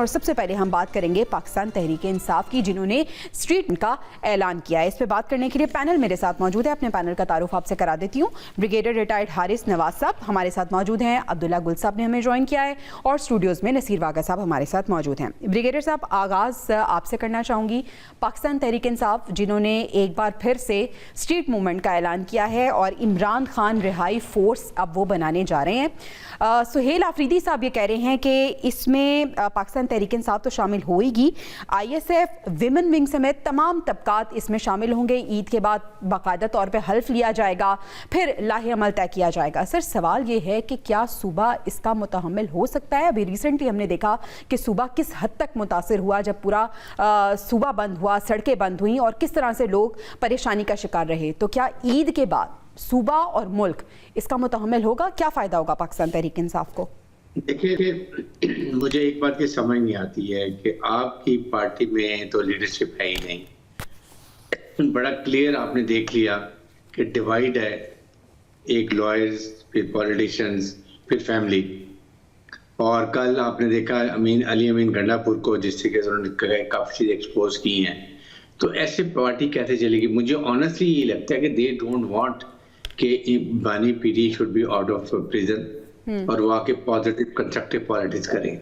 اور سب سے پہلے ہم بات کریں گے پاکستان تحریک انصاف کی، جنہوں نے اسٹریٹ کا اعلان کیا ہے۔ اس پہ بات کرنے کے لیے پینل میرے ساتھ موجود ہے، اپنے پینل کا تعارف آپ سے کرا دیتی ہوں۔ بریگیڈیئر ریٹائرڈ حارث نواز صاحب ہمارے ساتھ موجود ہیں، عبداللہ گل صاحب نے ہمیں جوائن کیا ہے، اور اسٹوڈیوز میں نصیر واگا صاحب ہمارے ساتھ موجود ہیں۔ بریگیڈیئر صاحب، آغاز آپ سے کرنا چاہوں گی۔ پاکستان تحریک انصاف جنہوں نے ایک بار پھر سے اسٹریٹ موومنٹ کا اعلان کیا ہے اور عمران خان رہائی فورس اب وہ بنانے جا رہے ہیں۔ سہیل آفریدی صاحب یہ کہہ رہے ہیں کہ اس میں پاکستان تحریک انصاف تو شامل ہوئے گی، I S F, women wing سمیت تمام طبقات اس میں شامل ہوں گے۔ عید کے بعد باقاعدہ طور پہ حلف لیا جائے گا، پھر لاہ عمل طے کیا جائے گا۔ سر، سوال یہ ہے کہ کیا صوبہ اس کا متحمل ہو سکتا ہے؟ ابھی ریسنٹلی ہم نے دیکھا کہ صوبہ کس حد تک متاثر ہوا جب پورا صوبہ بند ہوا، سڑکیں بند ہوئیں اور کس طرح سے لوگ پریشانی کا شکار رہے۔ تو کیا عید کے بعد صوبہ اور ملک اس کا متحمل ہوگا؟ کیا فائدہ ہوگا پاکستان تحریک انصاف کو؟ دیکھیے، مجھے ایک بات کی سمجھ نہیں آتی ہے کہ آپ کی پارٹی میں تو لیڈرشپ ہے ہی نہیں۔ بڑا کلیئر آپ نے دیکھ لیا کہ ڈیوائیڈ ہے، ایک لائرز، پھر پولیٹیشنز، پھر فیملی۔ اور کل آپ نے دیکھا علی امین گنڈا پور کو جس طریقے سے انہوں نے کافی چیزیں ایکسپوز کی ہیں، تو ایسے پارٹی کیسے چلے گی؟ مجھے آنیسٹلی یہ لگتا ہے کہ دے ڈونٹ وانٹ کہ بانی P T should be out of prison اور وہ آ کے پازیٹیو کنسٹرکٹیو پالیٹکس کریں۔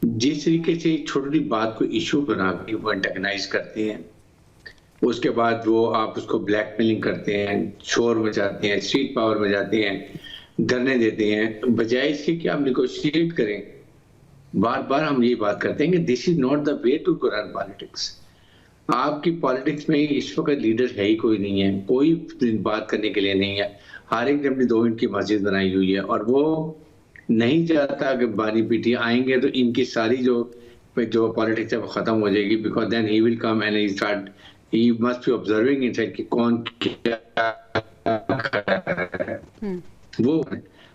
جس طریقے سے چھوٹی بات کو ایشو بنا کے وہ انٹیگنائز کرتے ہیں، اس کے بعد وہ آپ اس کو بلیک میلنگ کرتے ہیں، شور مچاتے ہیں، اسٹریٹ پاور میں جاتے ہیں، دھرنے دیتے ہیں، بجائے اس کے کہ آپ نیگوشیٹ کریں۔ بار بار ہم یہ بات کرتے ہیں کہ this is not the way to run politics. آپ کی پالیٹکس میں اس وقت لیڈر ہے ہی کوئی نہیں ہے، کوئی بات کرنے کے لیے نہیں ہے۔ ہر ایک نے اپنی 2 منٹ کی مسجد بنائی ہوئی ہے، اور وہ نہیں چاہتا کہ بانی پی ٹی آئیں گے تو ان کی ساری جو پالیٹکس ہے وہ ختم ہو جائے گی، because then he will come and he must be observing inside کہ کون کیا وہ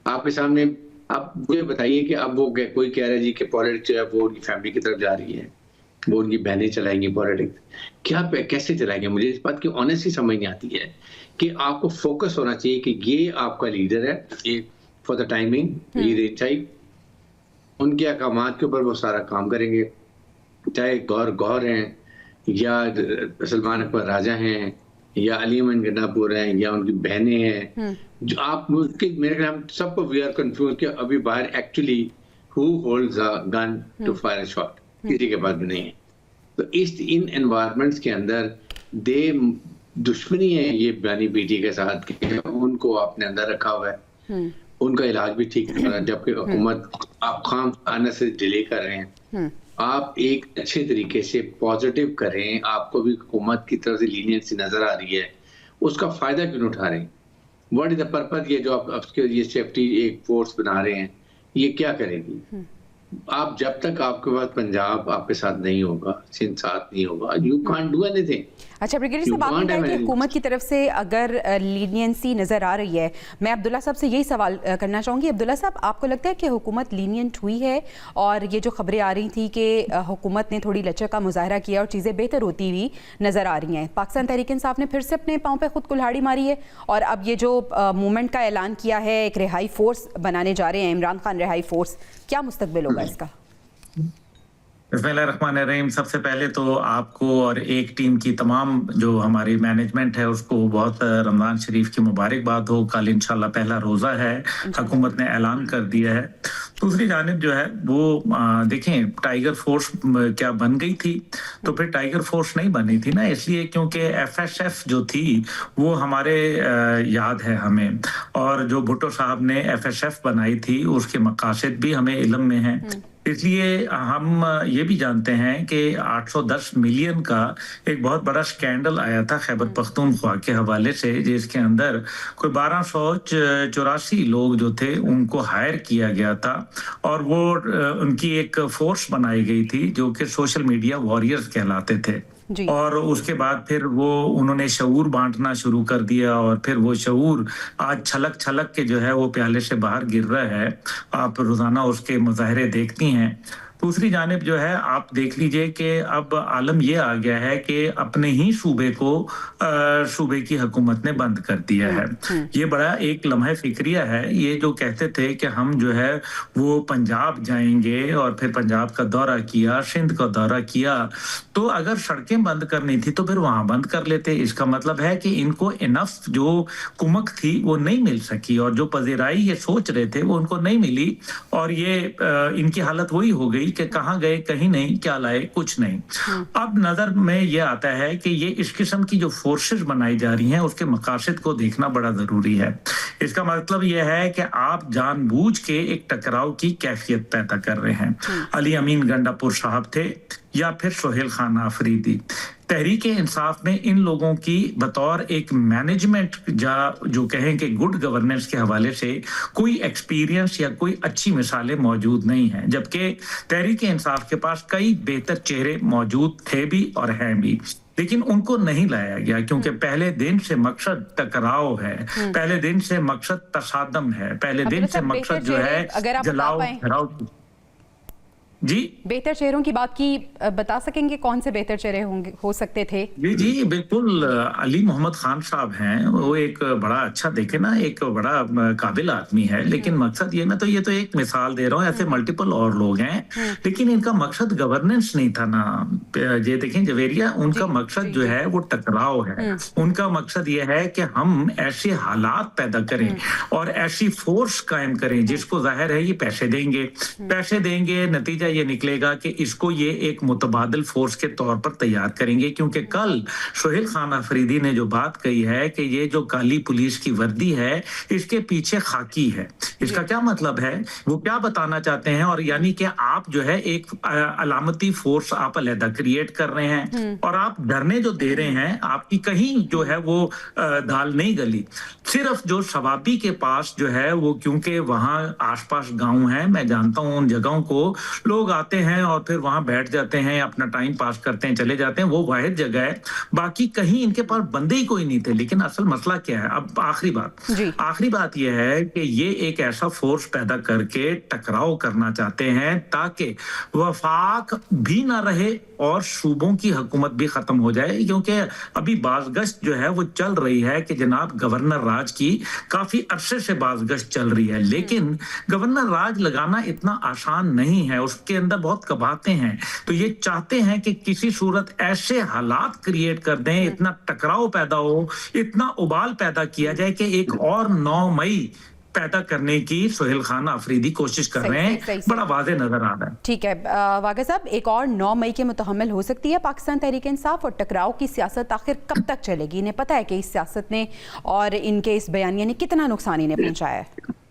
آپ کے سامنے۔ آپ مجھے بتائیے کہ اب وہ کوئی کہہ رہا ہے جی کہ پالیٹکس جو ہے وہ ان کی فیملی کی طرف جا رہی ہے، وہ ان کی بہنیں چلائیں گی پالیٹکس، کیا کیسے چلائیں گے؟ مجھے اس بات کی آنیسٹلی سمجھ نہیں آتی ہے کہ آپ کو فوکس ہونا چاہیے کہ یہ آپ کا لیڈر ہے، یہ فار دا ٹائمنگ یہ چاہیے ان کے احکامات کے اوپر وہ سارا کام کریں گے، چاہے گور ہیں یا سلمان اکبر راجہ ہیں یا علی امین گنڈا پور ہیں یا ان کی بہنیں ہیں۔ جو آپ میرے خیال ہم سب کو وی آر کنفیوز کہ ابھی باہر actually who holds a gun to fire a shot, کسی کے پاس بھی نہیں ہے۔ تو ان انوائرمنٹس کے اندر دشمنی ہے یہ بانی پی ٹی کے ساتھ کہ ان کو آپ نے اندر رکھا ہوا ہے، ان کا علاج بھی ٹھیک نہیں ہو رہا، جبکہ حکومت آپ خام خانہ سے ڈیلے کر رہے ہیں۔ آپ ایک اچھے طریقے سے پازیٹیو کریں، آپ کو بھی حکومت کی طرف سے لینینسی نظر آ رہی ہے، اس کا فائدہ کیوں نہیں اٹھا رہے ہیں؟ What is the purpose? یہ جو آپ یہ سیفٹی ایک فورس بنا رہے ہیں، یہ کیا کرے گی؟ آپ جب تک آپ کے پاس پنجاب آپ کے ساتھ نہیں ہوگا، سندھ ساتھ نہیں ہوگا، you can't do any thing. اچھا بریگیڈیئر صاحب، آپ نے کہا کہ حکومت کی طرف سے اگر لینینسی نظر آ رہی ہے، میں عبداللہ صاحب سے یہی سوال کرنا چاہوں گی۔ عبداللہ صاحب، آپ کو لگتا ہے کہ حکومت لینینٹ ہوئی ہے؟ اور یہ جو خبریں آ رہی تھیں کہ حکومت نے تھوڑی لچک کا مظاہرہ کیا اور چیزیں بہتر ہوتی ہوئی نظر آ رہی ہیں، پاکستان تحریک انصاف نے پھر سے اپنے پاؤں پہ خود کلہاڑی ماری ہے اور اب یہ جو موومنٹ کا اعلان کیا ہے، ایک رہائی فورس بنانے جا رہے ہیں، عمران خان رہائی فورس، کیا مستقبل ہوگا اس کا؟ بسم اللہ الرحمن الرحیم۔ سب سے پہلے تو آپ کو اور ایک ٹیم کی تمام جو ہماری مینجمنٹ ہے اس کو بہت رمضان شریف کی مبارکباد ہو۔ کل انشاءاللہ پہلا روزہ ہے، حکومت نے اعلان کر دیا ہے۔ دوسری جانب جو ہے وہ دیکھیں، ٹائیگر فورس کیا بن گئی تھی؟ تو پھر ٹائیگر فورس نہیں بنی تھی نا، اس لیے کیونکہ ایف ایس ایف جو تھی وہ ہمارے یاد ہے ہمیں، اور جو بھٹو صاحب نے ایف ایس ایف بنائی تھی اس کے مقاصد بھی ہمیں علم میں ہیں۔ اس لیے ہم یہ بھی جانتے ہیں کہ 810 ملین کا ایک بہت بڑا سکینڈل آیا تھا خیبر پختونخوا کے حوالے سے، جس کے اندر کوئی 1284 لوگ جو تھے ان کو ہائر کیا گیا تھا، اور وہ ان کی ایک فورس بنائی گئی تھی جو کہ سوشل میڈیا واریئرز کہلاتے تھے۔ اور اس کے بعد پھر وہ انہوں نے شعور بانٹنا شروع کر دیا، اور پھر وہ شعور آج چھلک چھلک کے جو ہے وہ پیالے سے باہر گر رہا ہے۔ آپ روزانہ اس کے مظاہرے دیکھتی ہیں۔ दूसरी जानिब जो है आप देख लीजिए कि अब आलम ये आ गया है कि अपने ही सूबे को सूबे की हुकूमत ने बंद कर दिया है। ये बड़ा एक लम्हा फिक्रिया है। ये जो कहते थे कि हम जो है वो पंजाब जाएंगे और फिर पंजाब का दौरा किया, सिंध का दौरा किया, तो अगर सड़कें बंद करनी थी तो फिर वहां बंद कर लेते। इसका मतलब है कि इनको इनफ जो कुमक थी वो नहीं मिल सकी और जो पजीराई ये सोच रहे थे वो उनको नहीं मिली और ये इनकी हालत वही हो गई कि कहाँ गए कहीं नहीं, क्या लाए कुछ नहीं। अब नजर में ये आता है कि ये इस किस्म की जो फोर्सेस बनाई जा रही हैं उसके मकासद को देखना बड़ा जरूरी है। इसका मतलब ये है कि आप जानबूझ के एक टकराव की कैफियत पैदा कर रहे हैं। अली अमीन गंडापुर साहब थे या फिर सोहेल खान आफरीदी। तहरीक इंसाफ में इन लोगों की बतौर एक मैनेजमेंट जो कहें कि गुड गवर्नेंस के हवाले से कोई एक्सपीरियंस या कोई अच्छी मिसालें मौजूद नहीं हैं, जबकि तहरीक इंसाफ के पास कई बेहतर चेहरे मौजूद थे भी और हैं भी, लेकिन उनको नहीं लाया गया क्योंकि पहले दिन से मकसद टकराव है, पहले दिन से मकसद तसादम है, पहले दिन से मकसद जो है जलाओ घराव। जी बेहतर चेहरों की बात की बता सकेंगे कौन से बेहतर चेहरे हो सकते थे? जी बिल्कुल, अली मोहम्मद खान साहब हैं, वो एक बड़ा अच्छा देखे ना एक बड़ा काबिल आदमी है, लेकिन मकसद ये, मैं तो ये तो एक मिसाल दे रहा हूँ, ऐसे मल्टीपल और लोग हैं, लेकिन इनका मकसद गवर्नेंस नहीं था ना। ये देखें जवेरिया, उनका मकसद जो है वो टकराव है। उनका मकसद ये है कि हम ऐसे हालात पैदा करें और ऐसी फोर्स कायम करें जिसको जाहिर है ये पैसे देंगे, नतीजा ये निकलेगा कि इसको ये एक मुतबादिल फोर्स के तौर पर तैयार करेंगे। क्योंकि कल सोहेल खान अफरीदी ने जो बात कही है कि ये जो काली पुलिस की वर्दी है इसके पीछे खाकी है, इसका क्या मतलब है, वो क्या बताना चाहते हैं? और यानी कि आप जो है एक अलामती फोर्स आप अलहदा क्रिएट कर रहे हैं और आप धरने जो दे रहे हैं आपकी कहीं जो है वो दाल नहीं गली। सिर्फ जो शवाबी के पास जो है वो, क्योंकि वहां आसपास गांव है, मैं जानता हूं उन जगहों को, लोग आते हैं और फिर वहां बैठ जाते हैं, अपना टाइम पास करते हैं, चले जाते हैं, वो वाहिद जगह है, बाकी कहीं इनके पास बंदे ही कोई नहीं थे। लेकिन असल मसला क्या है? अब आखिरी बात यह है कि ये एक ऐसा फोर्स पैदा करके टकराव करना चाहते हैं ताकि वफाक भी ना रहे और सूबों की हुकूमत भी खत्म हो जाए। क्योंकि अभी बाज़गश्त जो है वो चल रही है कि जनाब गवर्नर राज की काफी अरसे से बाज़गश्त चल रही है, लेकिन गवर्नर राज लगाना इतना आसान नहीं है, उसके अंदर बहुत कबातें हैं। तो ये चाहते हैं कि किसी सूरत ऐसे हालात क्रिएट कर दें, इतना टकराव पैदा हो, इतना उबाल पैदा किया जाए कि एक और 9 मई पैदा करने की सोहेल खान आफरीदी कोशिश कर रहे हैं। बड़ा वाज़ेह नजर आ रहा है। ठीक है वाक़ा साहब, एक और 9 मई के मुतहम्मिल हो सकती है पाकिस्तान तहरीक इंसाफ, और टकराव की सियासत आखिर कब तक चलेगी? इन्हें पता है कि इस सियासत ने और इनके इस बयानिया ने कितना नुकसान इन्हें पहुंचाया है?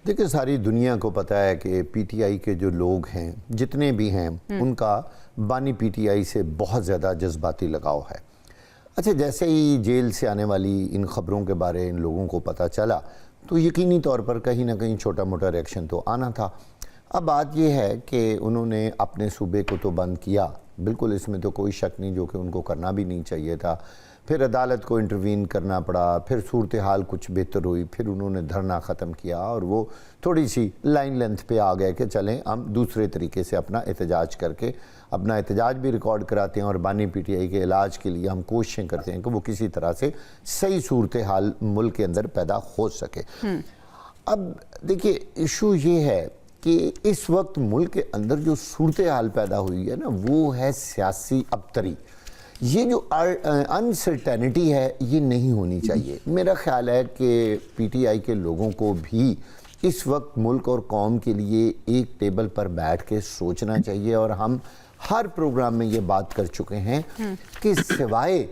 देखिए, सारी दुनिया को पता है कि पीटीआई के जो लोग हैं, जितने भी हैं, उनका बानी पीटीआई से बहुत ज़्यादा जज्बाती लगाव है। अच्छा, जैसे ही जेल से आने वाली इन खबरों के बारे इन लोगों को पता चला तो यकीनी तौर पर कहीं ना कहीं छोटा मोटा रिएक्शन तो आना था। अब बात यह है कि उन्होंने अपने सूबे को तो बंद किया, बिल्कुल इसमें तो कोई शक नहीं, जो कि उनको करना भी नहीं चाहिए था। फिर अदालत को इंटरवीन करना पड़ा, फिर सूरत हाल कुछ बेहतर हुई, फिर उन्होंने धरना ख़त्म किया और वो थोड़ी सी लाइन लेंथ पे आ गए कि चलें हम दूसरे तरीके से अपना एहतजाज करके अपना एहतजाज भी रिकॉर्ड कराते हैं और बानी पीटीआई के इलाज के लिए हम कोशिशें करते हैं कि वो किसी तरह से सही सूरत हाल मुल्क के अंदर पैदा हो सके। अब देखिए, इशू ये है कि इस वक्त मुल्क के अंदर जो सूरत हाल पैदा हुई है ना, वो है सियासी अबतरी। ये जो अनसर्टेनिटी है ये नहीं होनी चाहिए। मेरा ख्याल है कि पीटीआई के लोगों को भी इस वक्त मुल्क और कौम के लिए एक टेबल पर बैठ के सोचना चाहिए, और हम हर प्रोग्राम में ये बात कर चुके हैं कि सिवाय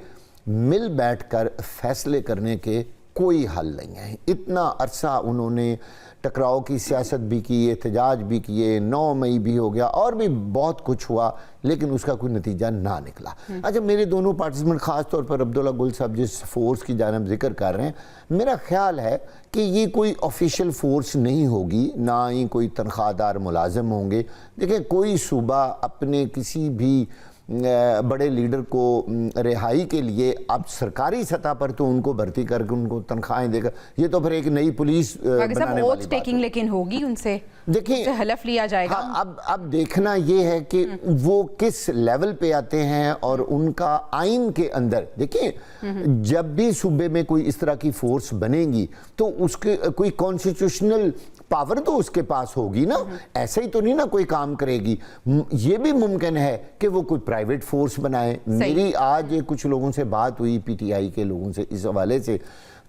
मिल बैठकर फैसले करने के कोई हल नहीं है। इतना अरसा उन्होंने टकराव की सियासत भी की, एहतजाज भी किए, 9 मई भी हो गया और भी बहुत कुछ हुआ, लेकिन उसका कोई नतीजा ना निकला। अच्छा, मेरे दोनों पार्टिसिपेंट, ख़ास तौर पर अब्दुल्ला गुल साहब जिस फोर्स की जानिब जिक्र कर रहे हैं, मेरा ख्याल है कि ये कोई ऑफिशियल फोर्स नहीं होगी, ना ही कोई तनख्वाहदार मुलाजिम होंगे। देखिए, कोई सूबा अपने किसी भी बड़े लीडर को रिहाई के लिए अब सरकारी सतह पर तो उनको भर्ती करके उनको तनख्वाहें देकर, ये तो फिर एक नई पुलिस बनाने वाली बात टेकिंग है। लेकिन होगी उनसे, देखिए उनसे हलफ लिया जाएगा। हाँ, अब देखना ये है कि वो किस लेवल पे आते हैं और उनका आइन के अंदर, देखिए जब भी सूबे में कोई इस तरह की फोर्स बनेगी तो उसके कोई कॉन्स्टिट्यूशनल पावर तो उसके पास होगी ना, ऐसे ही तो नहीं ना कोई काम करेगी। ये भी मुमकिन है कि वो कोई प्राइवेट फोर्स बनाए। मेरी आज कुछ लोगों से बात हुई, पीटीआई के लोगों से इस हवाले से,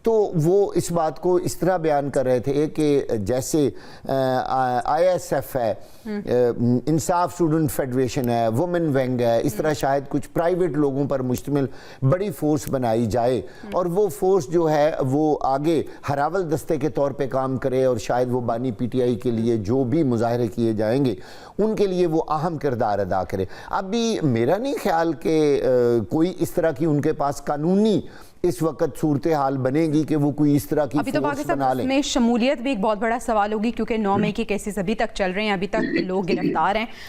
तो वो इस बात को इस तरह बयान कर रहे थे कि जैसे आईएसएफ है, इंसाफ स्टूडेंट फेडरेशन है, वुमेन विंग है, इस तरह शायद कुछ प्राइवेट लोगों पर मुश्तमिल बड़ी फोर्स बनाई जाए और वो फोर्स जो है वो आगे हरावल दस्ते के तौर पे काम करे और शायद वो बानी पीटीआई के लिए जो भी मुजाहरे किए जाएंगे उनके लिए वो अहम किरदार अदा करे। अभी मेरा नहीं ख्याल कि कोई इस तरह की उनके पास कानूनी इस वक्त सूरत हाल बनेगी कि वो कोई इस तरह की अभी तो फोर्स पाकिस्तान बना लें। में शमूलियत भी एक बहुत बड़ा सवाल होगी, क्योंकि 9 मई के केसेस अभी तक चल रहे हैं, अभी तक लोग गिरफ्तार हैं